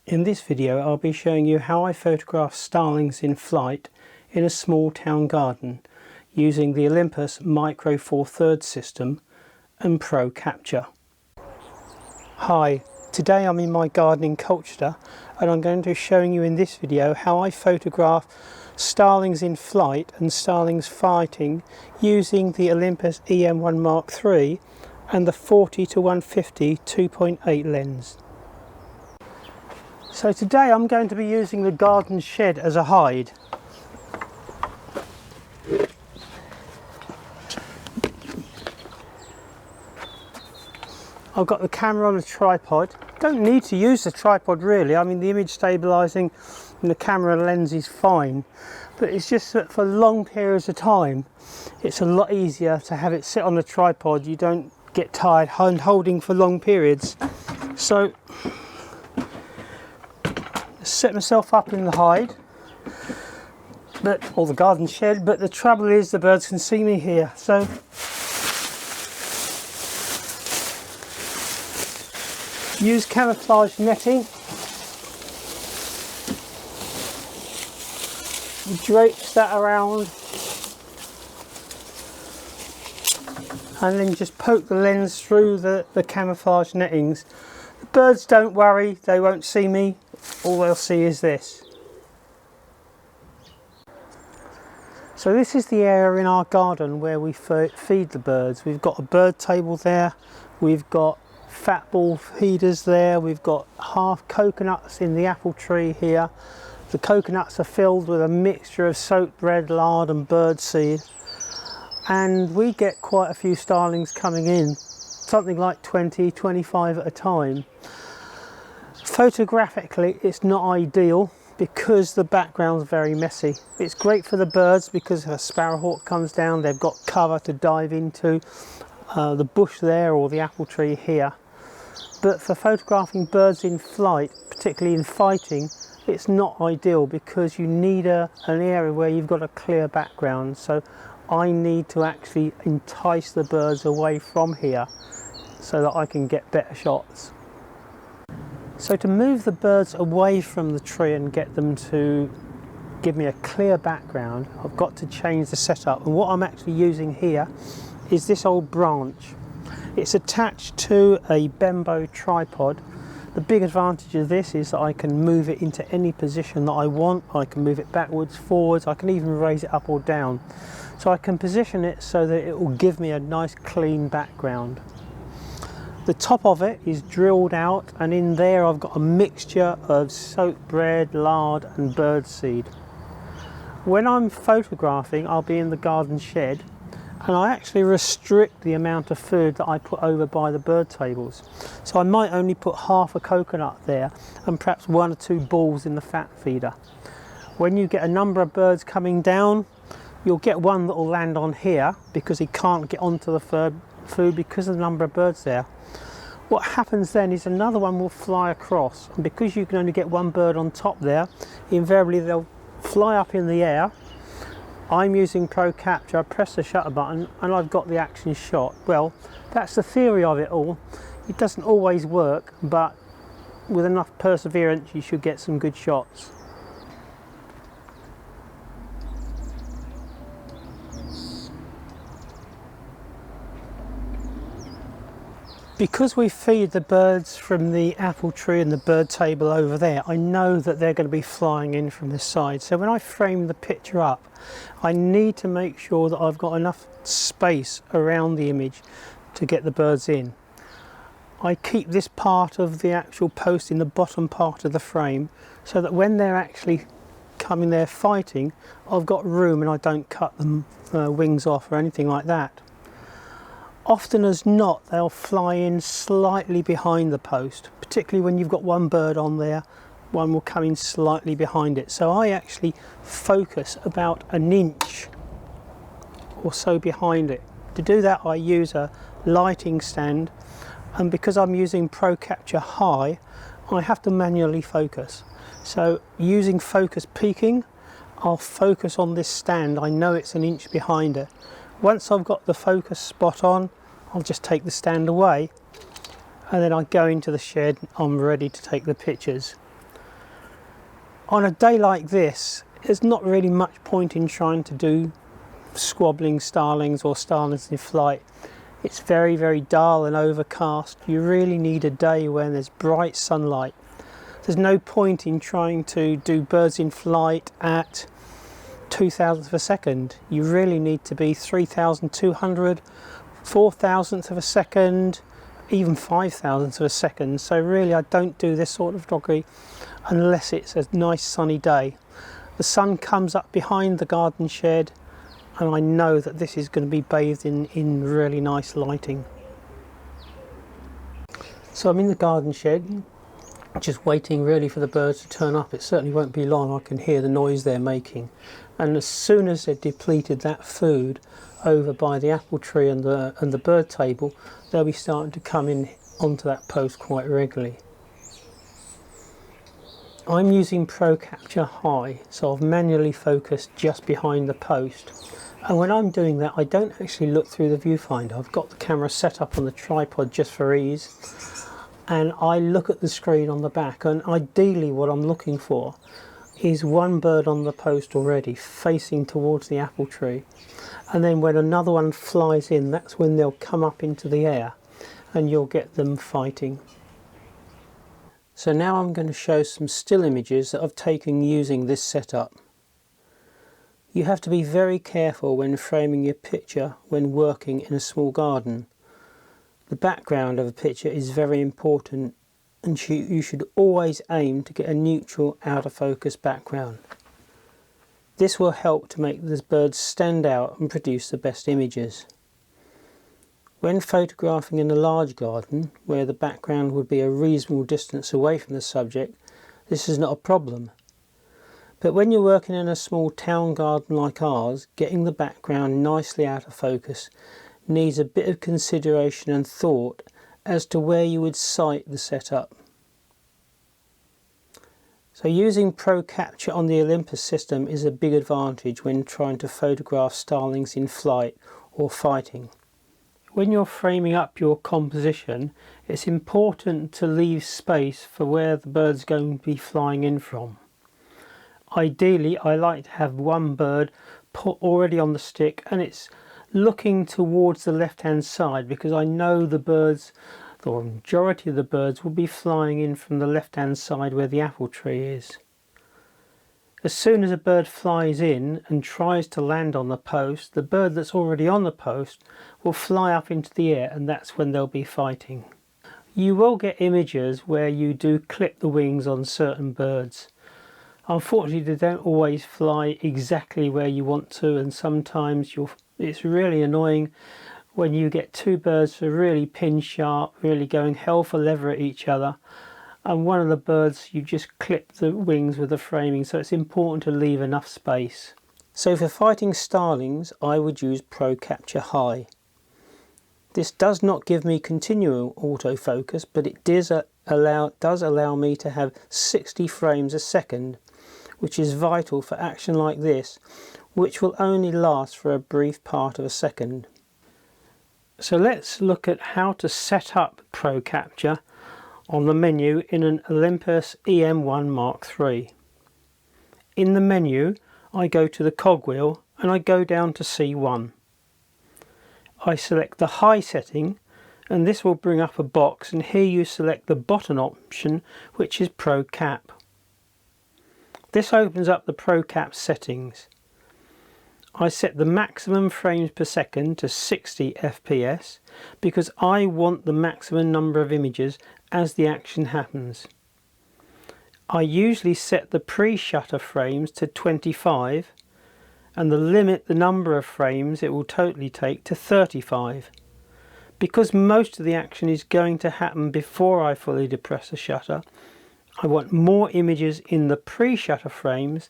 In this video I'll be showing you how I photograph starlings in flight in a small town garden using the Olympus Micro Four Thirds system and Pro Capture. Hi, today I'm in my garden in Colchester and I'm going to be showing you in this video how I photograph starlings in flight and starlings fighting using the Olympus Em1 MkIII and the 40-150 2.8 lens. So today I'm going to be using the garden shed as a hide. I've got the camera on a tripod. Don't need to use the tripod really. I mean, the image stabilizing and the camera lens is fine, but it's just that for long periods of time it's a lot easier to have it sit on the tripod. You don't get tired holding for long periods. So set myself up in the hide, or the garden shed, but the trouble is the birds can see me here. So use camouflage netting, drapes that around, and then just poke the lens through the camouflage nettings. The birds don't worry, they won't see me. All they'll see is this. So this is the area in our garden where we feed the birds. We've got a bird table there, we've got fat ball feeders there, we've got half coconuts in the apple tree here. The coconuts are filled with a mixture of soaked bread, lard and bird seed, and we get quite a few starlings coming in, something like 20-25 at a time. Photographically it's not ideal because the background's very messy. It's great for the birds because if a sparrowhawk comes down they've got cover to dive into, the bush there or the apple tree here. But for photographing birds in flight, particularly in fighting, it's not ideal because you need an area where you've got a clear background. So I need to actually entice the birds away from here so that I can get better shots. So to move the birds away from the tree and get them to give me a clear background, I've got to change the setup. And what I'm actually using here is this old branch. It's attached to a bembo tripod. The big advantage of this is that I can move it into any position that I want. I can move it backwards, forwards, I can even raise it up or down. So I can position it so that it will give me a nice clean background. The top of it is drilled out, and in there I've got a mixture of soaked bread, lard and bird seed. When I'm photographing, I'll be in the garden shed and I actually restrict the amount of food that I put over by the bird tables. So I might only put half a coconut there and perhaps 1 or 2 balls in the fat feeder. When you get a number of birds coming down, you'll get one that will land on here because he can't get onto the food because of the number of birds there. What happens then is another one will fly across, and because you can only get one bird on top there, invariably they'll fly up in the air. I'm using Pro Capture, I press the shutter button and I've got the action shot. Well, that's the theory of it all. It doesn't always work, but with enough perseverance you should get some good shots. Because we feed the birds from the apple tree and the bird table over there, I know that they're going to be flying in from this side. So when I frame the picture up, I need to make sure that I've got enough space around the image to get the birds in. I keep this part of the actual post in the bottom part of the frame so that when they're actually coming there fighting, I've got room and I don't cut them wings off or anything like that. Often as not, they'll fly in slightly behind the post, particularly when you've got one bird on there, one will come in slightly behind it. So I actually focus about 1 inch or so behind it. To do that I use a lighting stand, and because I'm using Pro Capture High, I have to manually focus. So using focus peaking, I'll focus on this stand. I know it's 1 inch behind it. Once I've got the focus spot on, I'll just take the stand away and then I go into the shed. I'm ready to take the pictures. On a day like this, there's not really much point in trying to do squabbling starlings or starlings in flight. It's very, very dull and overcast. You really need a day when there's bright sunlight. There's no point in trying to do birds in flight at 2,000th of a second. You really need to be 3,200, 4,000th of a second, even 5,000th of a second. So really I don't do this sort of photography unless it's a nice sunny day. The sun comes up behind the garden shed and I know that this is going to be bathed in really nice lighting. So I'm in the garden shed, just waiting really for the birds to turn up. It certainly won't be long. I can hear the noise they're making, and as soon as they've depleted that food over by the apple tree and the bird table, they'll be starting to come in onto that post quite regularly. I'm using Pro Capture High, so I've manually focused just behind the post. And when I'm doing that, I don't actually look through the viewfinder. I've got the camera set up on the tripod just for ease, and I look at the screen on the back, and ideally what I'm looking for is one bird on the post already facing towards the apple tree, and then when another one flies in, that's when they'll come up into the air and you'll get them fighting. So now I'm going to show some still images that I've taken using this setup. You have to be very careful when framing your picture when working in a small garden. The background of a picture is very important, and you should always aim to get a neutral out of focus background. This will help to make the birds stand out and produce the best images. When photographing in a large garden, where the background would be a reasonable distance away from the subject, this is not a problem. But when you're working in a small town garden like ours, getting the background nicely out of focus needs a bit of consideration and thought as to where you would site the setup. So using Pro Capture on the Olympus system is a big advantage when trying to photograph starlings in flight or fighting. When you're framing up your composition, it's important to leave space for where the bird's going to be flying in from. Ideally, I like to have one bird put already on the stick and it's looking towards the left hand side, because I know the birds, the majority of the birds, will be flying in from the left hand side where the apple tree is. As soon as a bird flies in and tries to land on the post, the bird that's already on the post will fly up into the air, and that's when they'll be fighting. You will get images where you do clip the wings on certain birds. Unfortunately, they don't always fly exactly where you want to, and sometimes it's really annoying when you get two birds that are really pin sharp, really going hell for leather at each other, and one of the birds you just clip the wings with the framing, so it's important to leave enough space. So for fighting starlings, I would use Pro Capture High. This does not give me continual autofocus, but it does allow me to have 60 frames a second, which is vital for action like this, which will only last for a brief part of a second. So let's look at how to set up Pro Capture on the menu in an Olympus Em1 MkIII. In the menu, I go to the cogwheel and I go down to C1. I select the high setting, and this will bring up a box, and here you select the bottom option, which is Pro Cap. This opens up the Pro Cap settings. I set the maximum frames per second to 60 FPS because I want the maximum number of images as the action happens. I usually set the pre-shutter frames to 25 and limit the number of frames it will totally take to 35. Because most of the action is going to happen before I fully depress the shutter, I want more images in the pre-shutter frames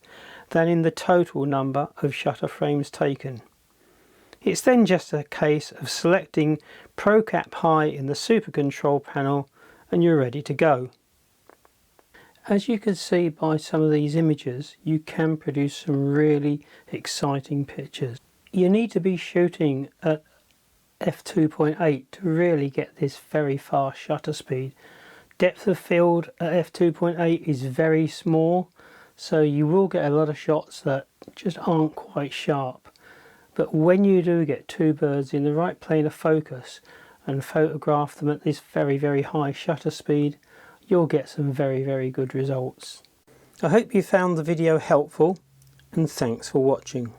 than in the total number of shutter frames taken. It's then just a case of selecting Pro Cap High in the Super Control panel and you're ready to go. As you can see by some of these images, you can produce some really exciting pictures. You need to be shooting at f2.8 to really get this very fast shutter speed. Depth of field at f2.8 is very small, So you will get a lot of shots that just aren't quite sharp. But when you do get two birds in the right plane of focus and photograph them at this very, very high shutter speed, you'll get some very, very good results. I hope you found the video helpful, and thanks for watching.